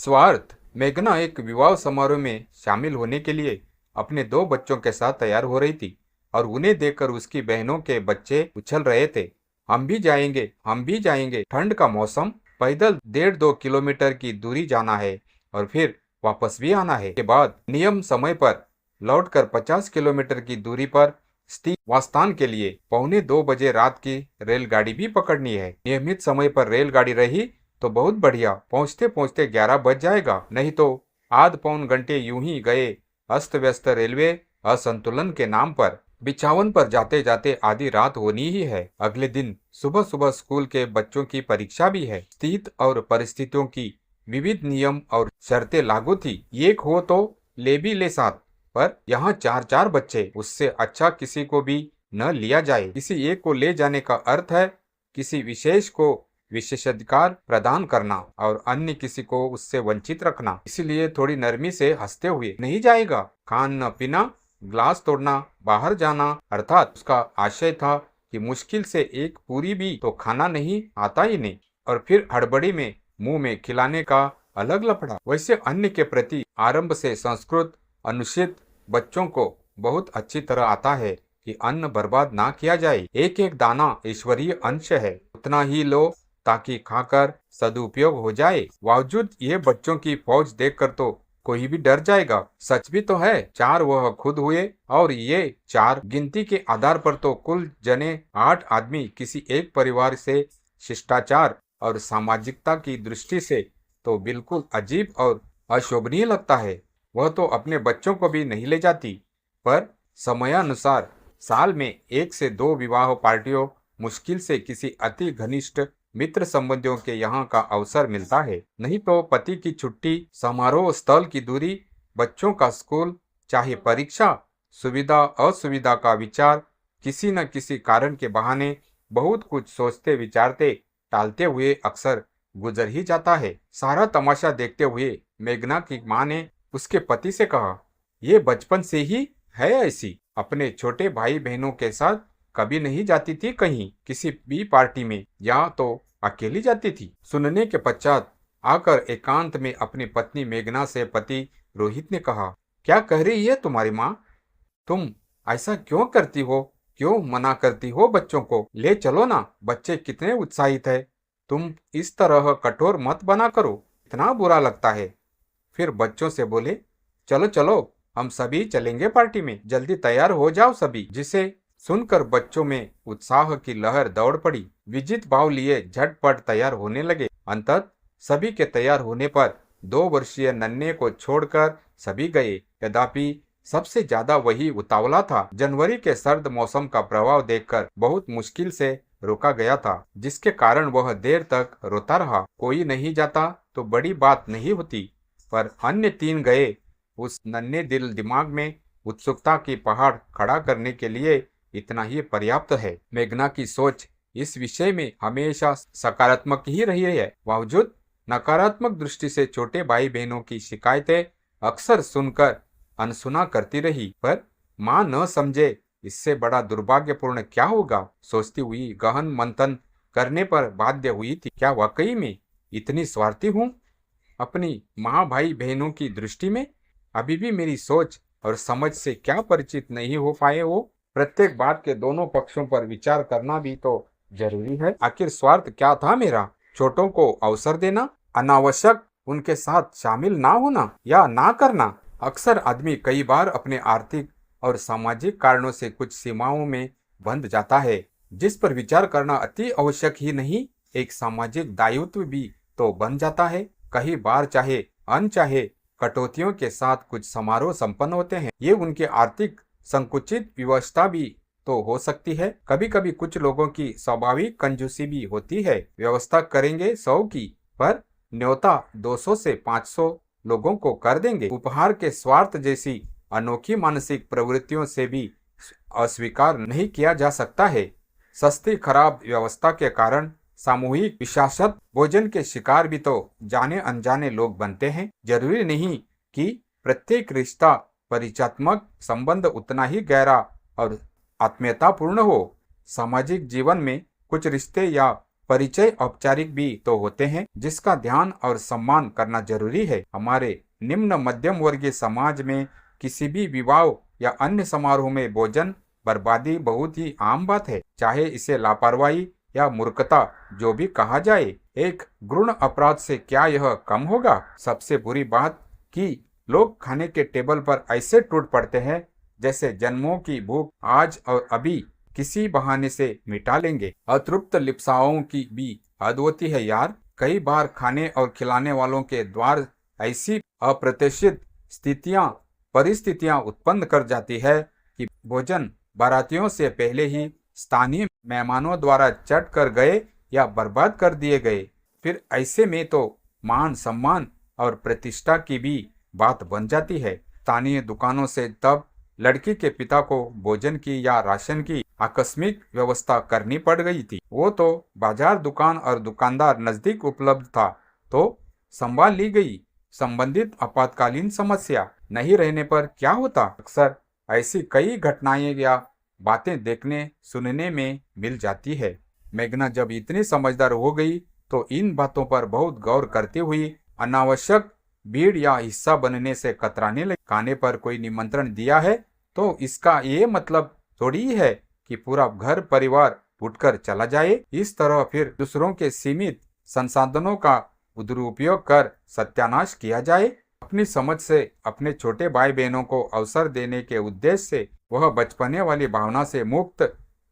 स्वार्थ। मेघना एक विवाह समारोह में शामिल होने के लिए अपने दो बच्चों के साथ तैयार हो रही थी और उन्हें देखकर उसकी बहनों के बच्चे उछल रहे थे। हम भी जाएंगे, हम भी जाएंगे। ठंड का मौसम, पैदल 1.5-2 किलोमीटर की दूरी जाना है और फिर वापस भी आना है। के बाद नियम समय पर लौटकर 50 किलोमीटर की दूरी पर स्थित वास्तान के लिए 1:45 रात की रेलगाड़ी भी पकड़नी है। नियमित समय पर रेलगाड़ी रही तो बहुत बढ़िया, पहुंचते पहुंचते 11 बज जाएगा, नहीं तो आध पौन घंटे यूं ही गए। अस्त व्यस्त रेलवे असंतुलन के नाम पर बिछावन पर जाते जाते आधी रात होनी ही है। अगले दिन सुबह सुबह स्कूल के बच्चों की परीक्षा भी है। स्थिति और परिस्थितियों की विविध नियम और शर्तें लागू थी। एक हो तो ले भी ले साथ, पर यहाँ चार चार बच्चे, उससे अच्छा किसी को भी न लिया जाए। किसी एक को ले जाने का अर्थ है किसी विशेष को विशेषाधिकार प्रदान करना और अन्य किसी को उससे वंचित रखना। इसलिए थोड़ी नरमी से हंसते हुए, नहीं जाएगा, खाना पीना, ग्लास तोड़ना, बाहर जाना, अर्थात उसका आशय था कि मुश्किल से एक पूरी भी तो खाना नहीं आता ही नहीं, और फिर हड़बड़ी में मुंह में खिलाने का अलग लफड़ा। वैसे अन्य के प्रति आरंभ से संस्कृत अनुचित बच्चों को बहुत अच्छी तरह आता है कि अन्न बर्बाद ना किया जाए। एक एक दाना ईश्वरीय अंश है, उतना ही लो ताकि खाकर सदुपयोग हो जाए। बावजूद ये बच्चों की फौज देखकर तो कोई भी डर जाएगा। सच भी तो है, 4 वह खुद हुए और ये 4 गिनती के आधार पर तो कुल जने 8 आदमी। किसी एक परिवार से शिष्टाचार और सामाजिकता की दृष्टि से तो बिल्कुल अजीब और अशोभनीय लगता है। वह तो अपने बच्चों को भी नहीं ले जाती, पर समयानुसार साल में 1 से 2 विवाह पार्टियों, मुश्किल से किसी अति घनिष्ठ मित्र संबंधियों के यहाँ का अवसर मिलता है। नहीं तो पति की छुट्टी, समारोह स्थल की दूरी, बच्चों का स्कूल, चाहे परीक्षा, सुविधा असुविधा का विचार, किसी न किसी कारण के बहाने बहुत कुछ सोचते विचारते टालते हुए अक्सर गुजर ही जाता है। सारा तमाशा देखते हुए मेघना की माँ ने उसके पति से कहा, ये बचपन से ही है ऐसी, अपने छोटे भाई बहनों के साथ कभी नहीं जाती थी कहीं, किसी भी पार्टी में, या तो अकेली जाती थी। सुनने के पश्चात आकर एकांत में अपनी पत्नी मेघना से पति रोहित ने कहा, क्या कह रही है तुम्हारी माँ? तुम ऐसा क्यों करती हो? क्यों मना करती हो बच्चों को? ले चलो ना, बच्चे कितने उत्साहित है। तुम इस तरह कठोर मत बना करो, इतना बुरा लगता है। फिर बच्चों से बोले, चलो चलो, हम सभी चलेंगे पार्टी में, जल्दी तैयार हो जाओ सभी। जिसे सुनकर बच्चों में उत्साह की लहर दौड़ पड़ी। विजित भाव लिए झटपट तैयार होने लगे। अंततः सभी के तैयार होने पर 2 वर्षीय नन्हे को छोड़कर सभी गए। यद्यपि सबसे ज्यादा वही उतावला था। जनवरी के सर्द मौसम का प्रभाव देखकर बहुत मुश्किल से रोका गया था, जिसके कारण वह देर तक रोता रहा। कोई नहीं जाता तो बड़ी बात नहीं होती, पर अन्य 3 गए। उस नन्हे दिल दिमाग में उत्सुकता की पहाड़ खड़ा करने के लिए इतना ही पर्याप्त है। मेघना की सोच इस विषय में हमेशा सकारात्मक ही रही है। बावजूद नकारात्मक दृष्टि से छोटे भाई बहनों की शिकायतें अक्सर सुनकर अनसुना करती रही, पर माँ न समझे इससे बड़ा दुर्भाग्यपूर्ण क्या होगा, सोचती हुई गहन मंथन करने पर बाध्य हुई थी। क्या वाकई में इतनी स्वार्थी हूँ अपनी माँ भाई बहनों की दृष्टि में? अभी भी मेरी सोच और समझ से क्या परिचित नहीं हो पाए वो? प्रत्येक बात के दोनों पक्षों पर विचार करना भी तो जरूरी है। आखिर स्वार्थ क्या था मेरा? छोटों को अवसर देना, अनावश्यक उनके साथ शामिल ना होना या ना करना। अक्सर आदमी कई बार अपने आर्थिक और सामाजिक कारणों से कुछ सीमाओं में बंध जाता है, जिस पर विचार करना अति आवश्यक ही नहीं, एक सामाजिक दायित्व भी तो बन जाता है। कई बार चाहे अनचाहे कटौतियों के साथ कुछ समारोह संपन्न होते हैं। ये उनके आर्थिक संकुचित व्यवस्था भी तो हो सकती है। कभी कभी कुछ लोगों की स्वाभाविक कंजूसी भी होती है। व्यवस्था करेंगे 100 की, पर न्योता 200 से 500 लोगों को कर देंगे। उपहार के स्वार्थ जैसी अनोखी मानसिक प्रवृत्तियों से भी अस्वीकार नहीं किया जा सकता है। सस्ती खराब व्यवस्था के कारण सामूहिक विषाक्त भोजन के शिकार भी तो जाने अनजाने लोग बनते हैं। जरूरी नहीं कि प्रत्येक रिश्ता परिचयात्मक संबंध उतना ही गहरा और आत्मीयतापूर्ण हो। सामाजिक जीवन में कुछ रिश्ते या परिचय औपचारिक भी तो होते हैं, जिसका ध्यान और सम्मान करना जरूरी है। हमारे निम्न मध्यम वर्गीय समाज में किसी भी विवाह या अन्य समारोह में भोजन बर्बादी बहुत ही आम बात है। चाहे इसे लापरवाही या मूर्खता जो भी कहा जाए, एक घृण अपराध से क्या यह कम होगा? सबसे बुरी बात कि लोग खाने के टेबल पर ऐसे टूट पड़ते हैं जैसे जन्मों की भूख आज और अभी किसी बहाने से मिटा लेंगे। अतृप्त लिप्साओं की भी हद होती है यार। कई बार खाने और खिलाने वालों के द्वार ऐसी अप्रत्याशित परिस्थितियां उत्पन्न कर जाती है कि भोजन बारातियों से पहले ही स्थानीय मेहमानों द्वारा चट कर गए या बर्बाद कर दिए गए। फिर ऐसे में तो मान सम्मान और प्रतिष्ठा की भी बात बन जाती है। स्थानीय दुकानों से तब लड़की के पिता को भोजन की या राशन की आकस्मिक व्यवस्था करनी पड़ गई थी। वो तो बाजार दुकान और दुकानदार नजदीक उपलब्ध था तो संभाल ली गई। संबंधित आपातकालीन समस्या नहीं रहने पर क्या होता? अक्सर ऐसी कई घटनाएं या बातें देखने सुनने में मिल जाती है। मेघना जब इतनी समझदार हो गई तो इन बातों पर बहुत गौर करती हुई अनावश्यक भीड़ या हिस्सा बनने से कतराने लगी। खाने पर कोई निमंत्रण दिया है तो इसका ये मतलब थोड़ी है कि पूरा घर परिवार उठकर चला जाए। इस तरह फिर दूसरों के सीमित संसाधनों का दुरुपयोग कर सत्यानाश किया जाए। अपनी समझ से अपने छोटे भाई बहनों को अवसर देने के उद्देश्य से वह बचपने वाली भावना से मुक्त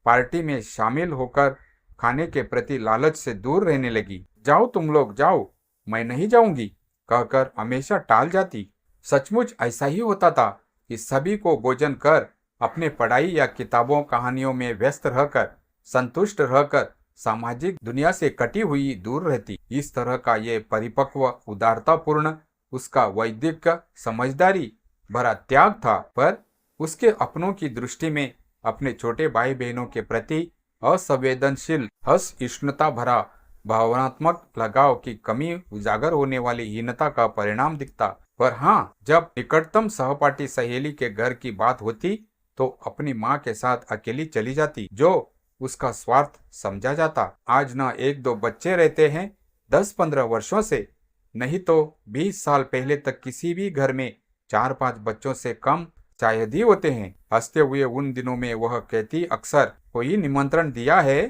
पार्टी में शामिल होकर खाने के प्रति लालच से दूर रहने लगी। जाओ तुम लोग जाओ, मैं नहीं जाऊंगी कहकर हमेशा टाल जाती। सचमुच ऐसा ही होता था कि सभी को भोजन कर अपने पढ़ाई या किताबों कहानियों में व्यस्त रहकर संतुष्ट रहकर सामाजिक दुनिया से कटी हुई दूर रहती। इस तरह का ये परिपक्व उदारतापूर्ण उसका वैदिक समझदारी भरा त्याग था, पर उसके अपनों की दृष्टि में अपने छोटे भाई बहनों के प्रति असंवेदनशील असहिष्णुता भरा भावनात्मक लगाव की कमी उजागर होने वाली हीनता का परिणाम दिखता। पर हाँ, जब निकटतम सहपाठी सहेली के घर की बात होती तो अपनी माँ के साथ अकेली चली जाती, जो उसका स्वार्थ समझा जाता। आज न एक दो बच्चे रहते हैं 10-15 वर्षों से, नहीं तो 20 साल पहले तक किसी भी घर में 4-5 बच्चों से कम शायद ही होते हैं। हंसते हुए उन दिनों में वह कहती अक्सर, कोई निमंत्रण दिया है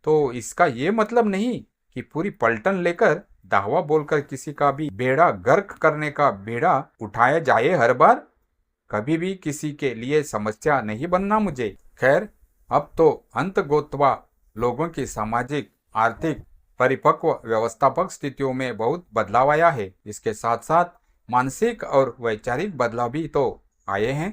तो इसका ये मतलब नहीं कि पूरी पलटन लेकर दावा बोलकर किसी का भी बेड़ा गर्क करने का बेड़ा उठाया जाए हर बार। कभी भी किसी के लिए समस्या नहीं बनना मुझे। खैर, अब तो अंत गोतवा लोगों की सामाजिक आर्थिक परिपक्व व्यवस्थापक स्थितियों में बहुत बदलाव आया है। इसके साथ साथ मानसिक और वैचारिक बदलाव भी तो आए हैं।